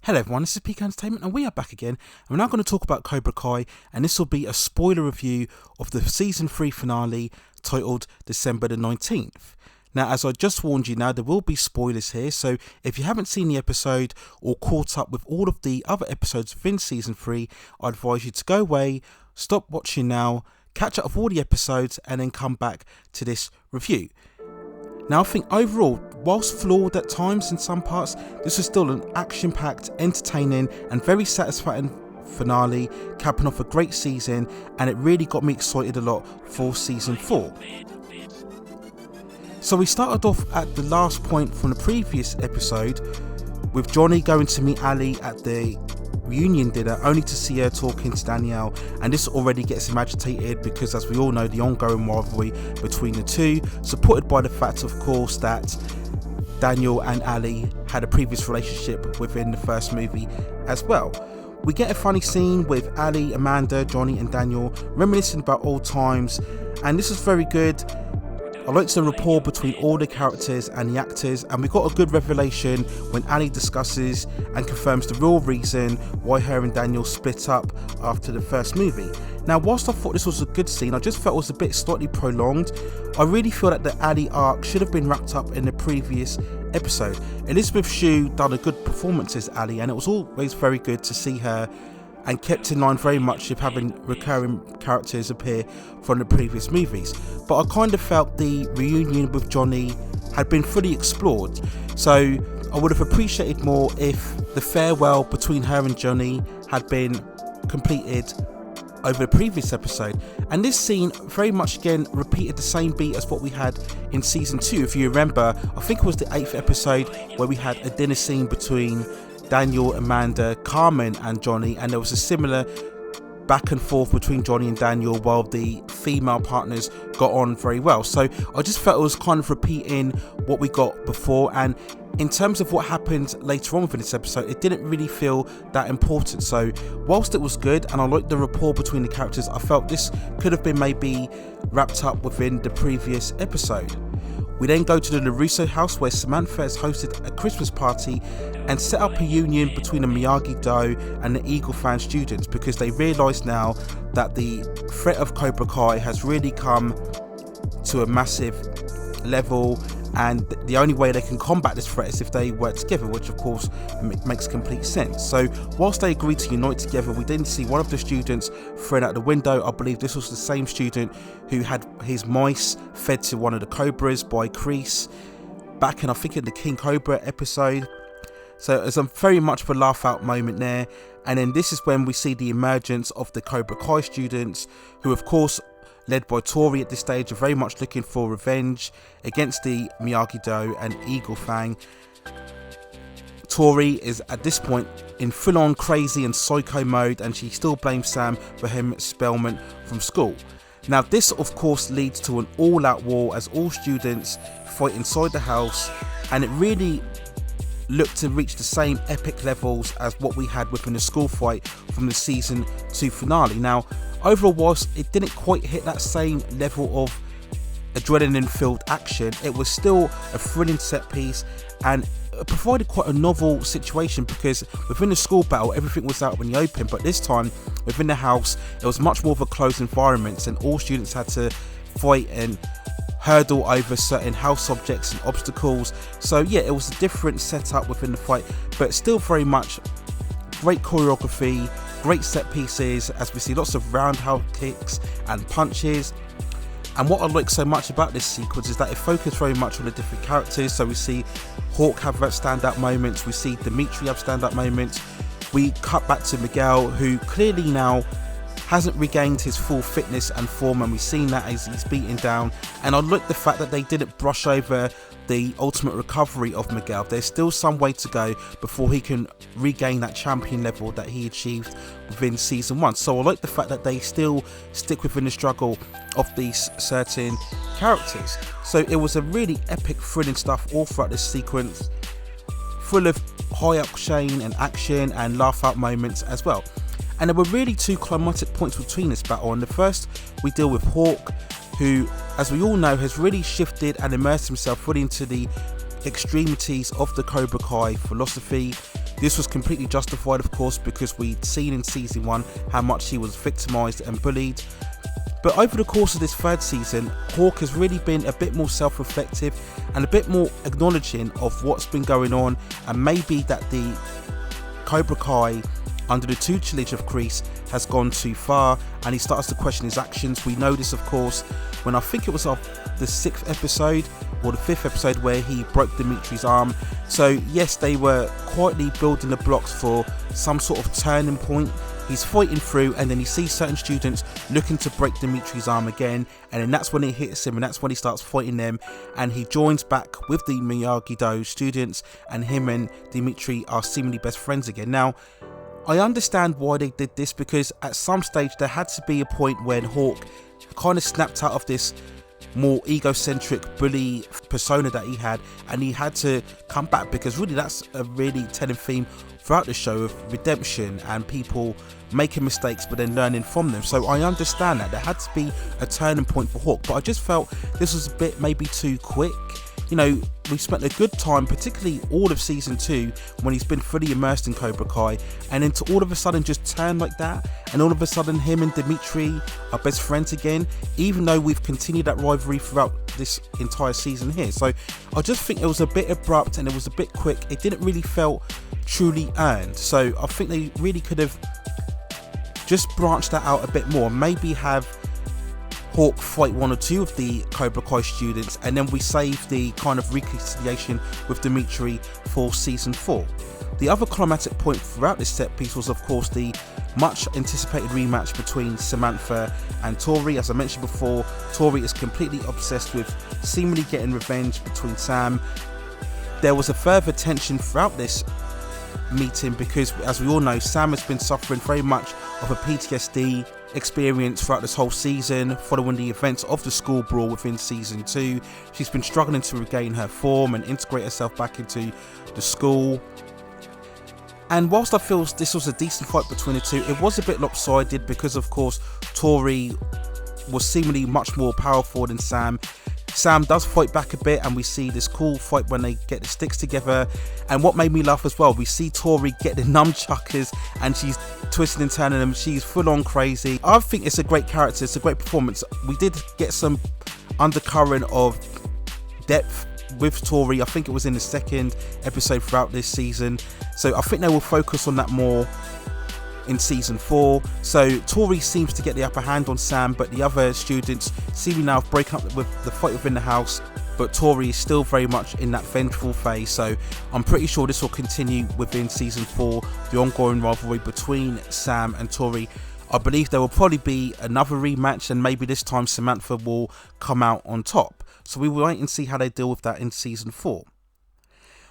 Hello everyone, this is PK Entertainment and we are back again, and we're now going to talk about Cobra Kai, and this will be a spoiler review of the season 3 finale titled December the 19th. Now, as I just warned you, now there will be spoilers here, so if you haven't seen the episode or caught up with all of the other episodes within season 3, I advise you to go away, stop watching now, catch up with all the episodes and then come back to this review. Now, I think overall, whilst flawed at times in some parts, this was still an action-packed, entertaining and very satisfying finale, capping off a great season, and it really got me excited a lot for season 4. So we started off at the last point from the previous episode, with Johnny going to meet Ali at the reunion dinner, only to see her talking to Danielle, and this already gets him agitated because, as we all know, the ongoing rivalry between the two, supported by the fact, of course, that Daniel and Ali had a previous relationship within the first movie as well. We get a funny scene with Ali, Amanda, Johnny and Daniel reminiscing about old times, and this is very good. I liked the rapport between all the characters and the actors, and we got a good revelation when Ali discusses and confirms the real reason why her and Daniel split up after the first movie. Now, whilst I thought this was a good scene, I just felt it was a bit slightly prolonged. I really feel that the Ali arc should have been wrapped up in the previous episode. Elizabeth Shue done a good performance as Ali, and it was always very good to see her, and kept in line very much with having recurring characters appear from the previous movies. But I kind of felt the reunion with Johnny had been fully explored, so I would have appreciated more if the farewell between her and Johnny had been completed over the previous episode. And this scene very much again repeated the same beat as what we had in season 2. If you remember, I think it was the 8th episode where we had a dinner scene between Daniel, Amanda, Carmen and Johnny, and there was a similar back and forth between Johnny and Daniel while the female partners got on very well. So I just felt it was kind of repeating what we got before, and in terms of what happened later on within this episode, it didn't really feel that important. So whilst it was good and I liked the rapport between the characters, I felt this could have been maybe wrapped up within the previous episode. We then go to the LaRusso house where Samantha has hosted a Christmas party and set up a union between the Miyagi-Do and the Eagle Fan students, because they realise now that the threat of Cobra Kai has really come to a massive level, and the only way they can combat this threat is if they work together, which of course makes complete sense. So whilst they agreed to unite together, we didn't see one of the students thrown out the window. I believe this was the same student who had his mice fed to one of the cobras by Kreese back in, I think, in the King Cobra episode. So there's a very much of a laugh out moment there, and then this is when we see the emergence of the Cobra Kai students, who of course, led by Tori at this stage, are very much looking for revenge against the Miyagi-Do and Eagle Fang. Tori is at this point in full-on crazy and psycho mode, and she still blames Sam for him expelment from school. Now this of course leads to an all-out war as all students fight inside the house, and it really looked to reach the same epic levels as what we had within the school fight from the season 2 finale. Now, overall, whilst it didn't quite hit that same level of adrenaline-filled action, it was still a thrilling set piece, and it provided quite a novel situation, because within the school battle everything was out in the open, but this time within the house it was much more of a closed environment, and all students had to fight and hurdle over certain house objects and obstacles. So yeah, it was a different setup within the fight, but still very much great choreography, great set pieces, as we see lots of roundhouse kicks and punches. And what I like so much about this sequence is that it focused very much on the different characters. So we see Hawk have standout moments, we see Dimitri have standout moments, we cut back to Miguel, who clearly now hasn't regained his full fitness and form, and we've seen that as he's beaten down. And I like the fact that they didn't brush over the ultimate recovery of Miguel. There's still some way to go before he can regain that champion level that he achieved within season 1. So I like the fact that they still stick within the struggle of these certain characters. So it was a really epic, thrilling stuff all throughout this sequence, full of high octane and action and laugh out moments as well. And there were really two climactic points between this battle, and the first we deal with Hawk, who, as we all know, has really shifted and immersed himself fully into the extremities of the Cobra Kai philosophy. This was completely justified, of course, because we'd seen in season 1 how much he was victimised and bullied. But over the course of this 3rd season, Hawk has really been a bit more self-reflective and a bit more acknowledging of what's been going on, and maybe that the Cobra Kai under the tutelage of Kreese has gone too far, and he starts to question his actions. We know this, of course, when I think it was of the 6th episode or the 5th episode where he broke Dimitri's arm. So yes, they were quietly building the blocks for some sort of turning point. He's fighting through, and then he sees certain students looking to break Dimitri's arm again, and then that's when it hits him, and that's when he starts fighting them, and he joins back with the Miyagi-Do students, and him and Dimitri are seemingly best friends again. Now, I understand why they did this, because at some stage there had to be a point when Hawk kind of snapped out of this more egocentric bully persona that he had, and he had to come back, because really that's a really telling theme throughout the show of redemption and people making mistakes but then learning from them. So I understand that there had to be a turning point for Hawk, but I just felt this was a bit maybe too quick. You know, we spent a good time, particularly all of season 2, when he's been fully immersed in Cobra Kai, and then to all of a sudden just turn like that, and all of a sudden him and Dimitri are best friends again, even though we've continued that rivalry throughout this entire season here. So I just think it was a bit abrupt and it was a bit quick. It didn't really feel truly earned. So I think they really could have just branched that out a bit more, maybe have Hawk fight 1 or 2 of the Cobra Kai students, and then we save the kind of reconciliation with Dimitri for season 4. The other climatic point throughout this set piece was, of course, the much anticipated rematch between Samantha and Tori. As I mentioned before, Tori is completely obsessed with seemingly getting revenge between Sam. There was a further tension throughout this meeting because, as we all know, Sam has been suffering very much of a PTSD experience throughout this whole season following the events of the school brawl within season 2. She's been struggling to regain her form and integrate herself back into the school. And whilst I feel this was a decent fight between the two, it was a bit lopsided because, of course, Tori was seemingly much more powerful than Sam. Sam does fight back a bit, and we see this cool fight when they get the sticks together. And what made me laugh as well, we see Tori get the nunchuckers and she's twisting and turning them. She's full on crazy. I think it's a great character, it's a great performance. We did get some undercurrent of depth with Tori. I think it was in the 2nd episode throughout this season. So I think they will focus on that more in season 4. So Tori seems to get the upper hand on Sam, but the other students seem now have broken up with the fight within the house, but Tori is still very much in that vengeful phase. So I'm pretty sure this will continue within season 4, the ongoing rivalry between Sam and Tori. I believe there will probably be another rematch, and maybe this time Samantha will come out on top. So we will wait and see how they deal with that in season 4.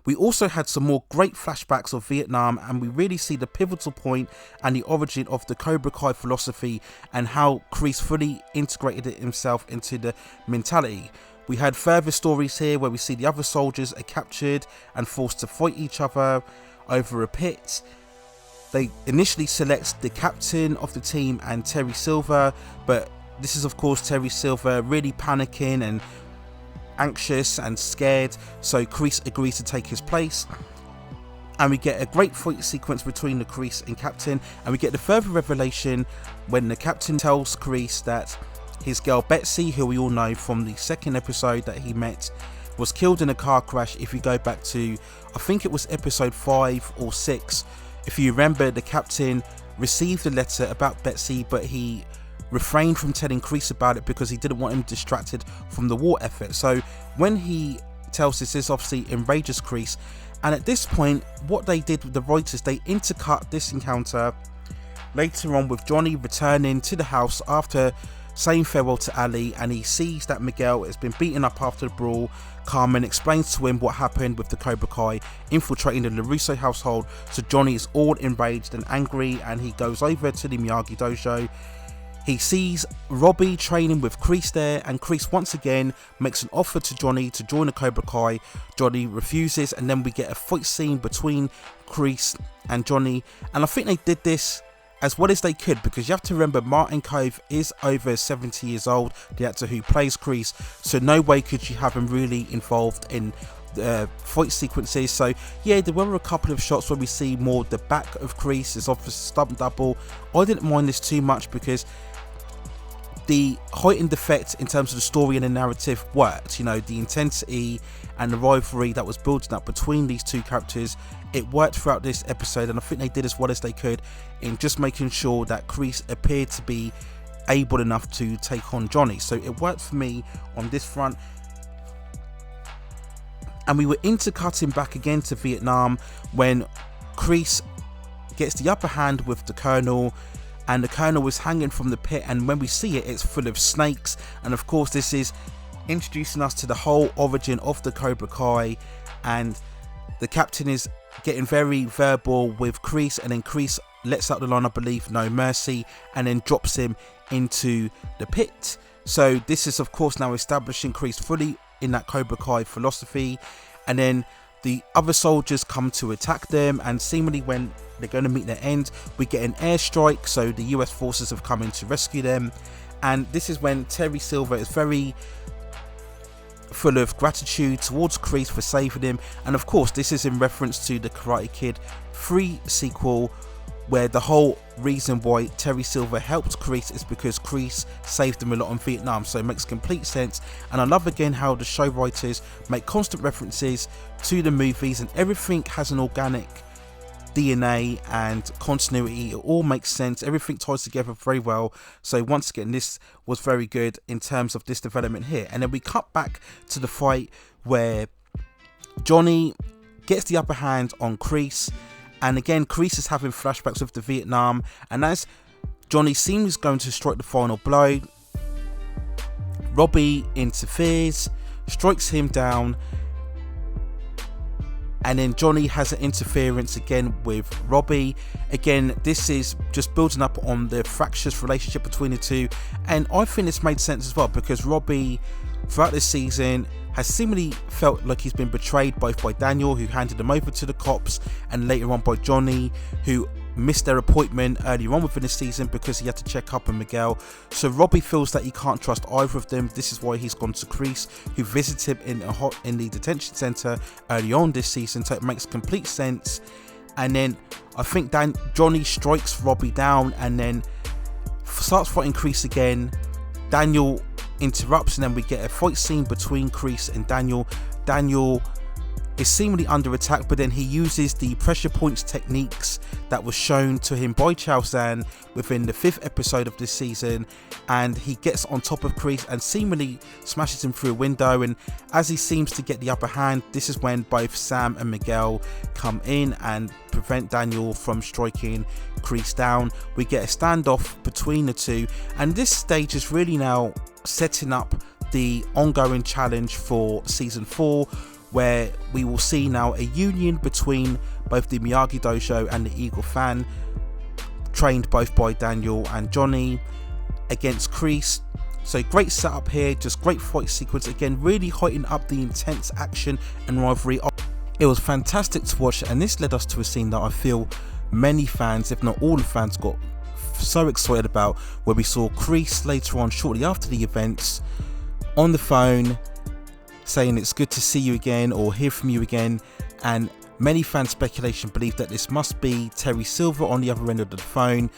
We also had some more great flashbacks of Vietnam, and we really see the pivotal point and the origin of the Cobra Kai philosophy and how Kreese fully integrated it himself into the mentality. We had further stories here where we see the other soldiers are captured and forced to fight each other over a pit. They initially select the captain of the team and Terry Silver, but this is, of course, Terry Silver really panicking and anxious and scared, so Kreese agrees to take his place, and we get a great fight sequence between the Kreese and captain, and we get the further revelation when the captain tells Kreese that his girl Betsy, who we all know from the 2nd episode that he met, was killed in a car crash. If you go back to, I think it was episode 5 or 6, if you remember, the captain received a letter about Betsy, but he refrained from telling Kreese about it because he didn't want him distracted from the war effort. So when he tells this obviously enrages Kreese, and at this point what they did with the writers, they intercut this encounter later on with Johnny returning to the house after saying farewell to Ali, and he sees that Miguel has been beaten up after the brawl. Carmen explains to him what happened with the Cobra Kai infiltrating the LaRusso household, so Johnny is all enraged and angry, and he goes over to the Miyagi dojo. He sees Robbie training with Kreese there, and Kreese once again makes an offer to Johnny to join the Cobra Kai. Johnny refuses, and then we get a fight scene between Kreese and Johnny, and I think they did this as well as they could, because you have to remember Martin Kove is over 70 years old, the actor who plays Kreese, so no way could you have him really involved in fight sequences. So yeah, there were a couple of shots where we see more the back of Kreese. It's off a stunt double. I didn't mind this too much because the heightened effect in terms of the story and the narrative worked. You know, the intensity and the rivalry that was building up between these two characters, it worked throughout this episode, and I think they did as well as they could in just making sure that Kreese appeared to be able enough to take on Johnny. So it worked for me on this front. And we were intercutting back again to Vietnam when Kreese gets the upper hand with the Colonel, and the Colonel is hanging from the pit, and when we see it, it's full of snakes. And of course this is introducing us to the whole origin of the Cobra Kai, and the captain is getting very verbal with Kreese, and then Kreese lets out the line, I believe, "No mercy," and then drops him into the pit. So this is of course now establishing Kreese fully in that Cobra Kai philosophy, and then the other soldiers come to attack them, and seemingly when they're going to meet their end, we get an airstrike. So the US forces have come in to rescue them, and this is when Terry Silver is very full of gratitude towards Kreese for saving him. And of course this is in reference to the Karate Kid 3 sequel, where the whole reason why Terry Silver helped Kreese is because Kreese saved him a lot in Vietnam. So it makes complete sense, and I love again how the show writers make constant references to the movies, and everything has an organic DNA and continuity. It all makes sense, everything ties together very well. So once again, this was very good in terms of this development here. And then we cut back to the fight where Johnny gets the upper hand on Kreese, and again Kreese is having flashbacks of the Vietnam, and as Johnny seems going to strike the final blow, Robbie interferes, strikes him down, and then Johnny has an interference again with Robbie. Again, this is just building up on the fractious relationship between the two, and I think this made sense as well, because Robbie throughout this season has seemingly felt like he's been betrayed, both by Daniel, who handed him over to the cops, and later on by Johnny, who missed their appointment earlier on within the season because he had to check up on Miguel. So Robbie feels that he can't trust either of them. This is why he's gone to Kreese, who visited him in the detention center early on this season. So it makes complete sense. And then I think Johnny strikes Robbie down and then starts fighting Kreese again. Daniel interrupts, and then we get a fight scene between Kreese and Daniel. Daniel is seemingly under attack, but then he uses the pressure points techniques that was shown to him by Chow San within the 5th episode of this season, and he gets on top of Kreese and seemingly smashes him through a window. And as he seems to get the upper hand, this is when both Sam and Miguel come in and prevent Daniel from striking Kreese down. We get a standoff between the two, and this stage is really now setting up the ongoing challenge for season 4, where we will see now a union between both the Miyagi Dojo and the Eagle Fan, trained both by Daniel and Johnny, against Kreese. So great setup here, just great fight sequence, again really heightening up the intense action and rivalry. It was fantastic to watch, and this led us to a scene that I feel many fans, if not all the fans, got so excited about, where we saw Kreese later on, shortly after the events, on the phone saying it's good to see you again or hear from you again, and many fan speculation believe that this must be Terry Silver on the other end of the phone.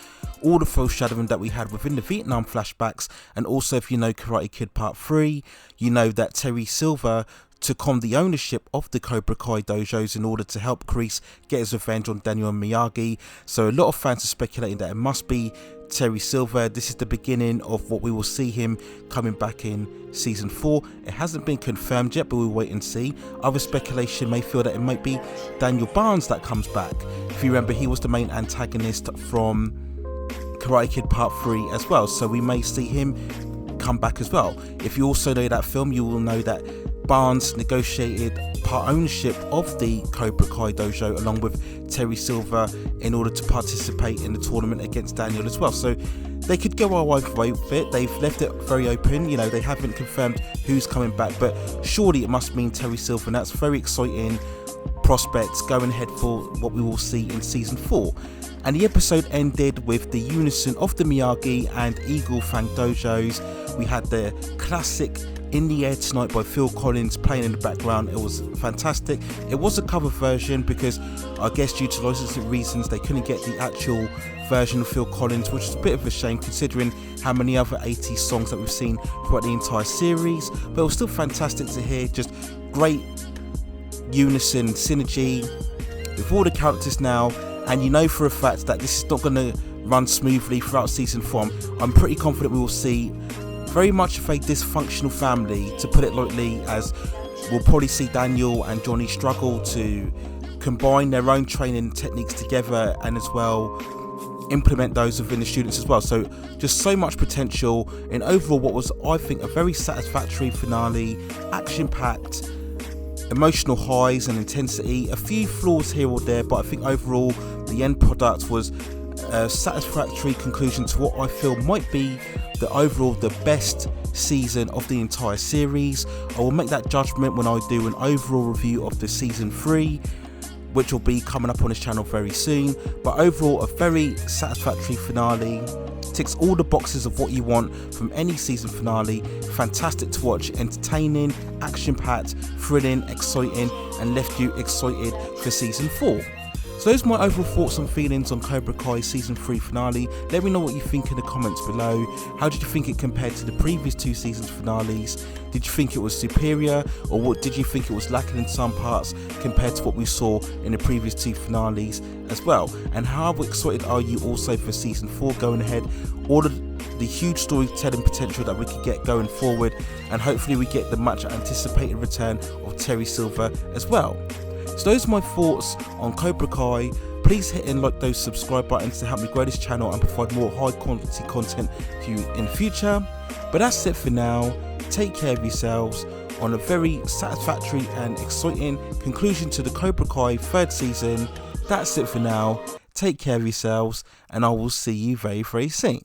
All the foreshadowing that we had within the Vietnam flashbacks, and also if you know Karate Kid Part 3, you know that Terry Silver took on the ownership of the Cobra Kai dojos in order to help Kreese get his revenge on Daniel and Miyagi. So a lot of fans are speculating that it must be Terry Silver. This is the beginning of what we will see him coming back in season 4. It hasn't been confirmed yet, but we'll wait and see. Other speculation may feel that it might be Daniel Barnes that comes back. If you remember, he was the main antagonist from Karate Kid Part 3 as well, so we may see him come back as well. If you also know that film, you will know that Barnes negotiated part ownership of the Cobra Kai dojo along with Terry Silver in order to participate in the tournament against Daniel as well. So they could go either way with it. They've left it very open, you know, they haven't confirmed who's coming back, but surely it must mean Terry Silver, and that's very exciting prospects going ahead for what we will see in season 4. And the episode ended with the unison of the Miyagi and Eagle Fang dojos. We had the classic In the Air Tonight by Phil Collins playing in the background. It was fantastic. It was a cover version because I guess due to licensing reasons they couldn't get the actual version of Phil Collins, which is a bit of a shame considering how many other 80s songs that we've seen throughout the entire series. But it was still fantastic to hear, just great unison, synergy with all the characters now. And you know for a fact that this is not going to run smoothly throughout season 4. I'm pretty confident we will see very much of a dysfunctional family, to put it lightly, as we'll probably see Daniel and Johnny struggle to combine their own training techniques together and as well implement those within the students as well. So just so much potential in overall what was, I think, a very satisfactory finale, action-packed, emotional highs and intensity, a few flaws here or there, but I think overall the end product was a satisfactory conclusion to what I feel might be the best season of the entire series. I will make that judgment when I do an overall review of the season 3, which will be coming up on this channel very soon. But overall, a very satisfactory finale. Ticks all the boxes of what you want from any season finale. Fantastic to watch, entertaining, action-packed, thrilling, exciting, and left you excited for season 4. So those are my overall thoughts and feelings on Cobra Kai season 3 finale. Let me know what you think in the comments below. How did you think it compared to the previous 2 seasons finales? Did you think it was superior, or what did you think it was lacking in some parts compared to what we saw in the previous 2 finales as well? And how excited are you also for season 4 going ahead? All of the huge storytelling potential that we could get going forward, and hopefully we get the much anticipated return of Terry Silver as well. So those are my thoughts on Cobra Kai. Please hit and like those subscribe buttons to help me grow this channel and provide more high quality content for you in the future. But that's it for now. Take care of yourselves on a very satisfactory and exciting conclusion to the Cobra Kai 3rd season. That's it for now. Take care of yourselves, and I will see you very, very soon.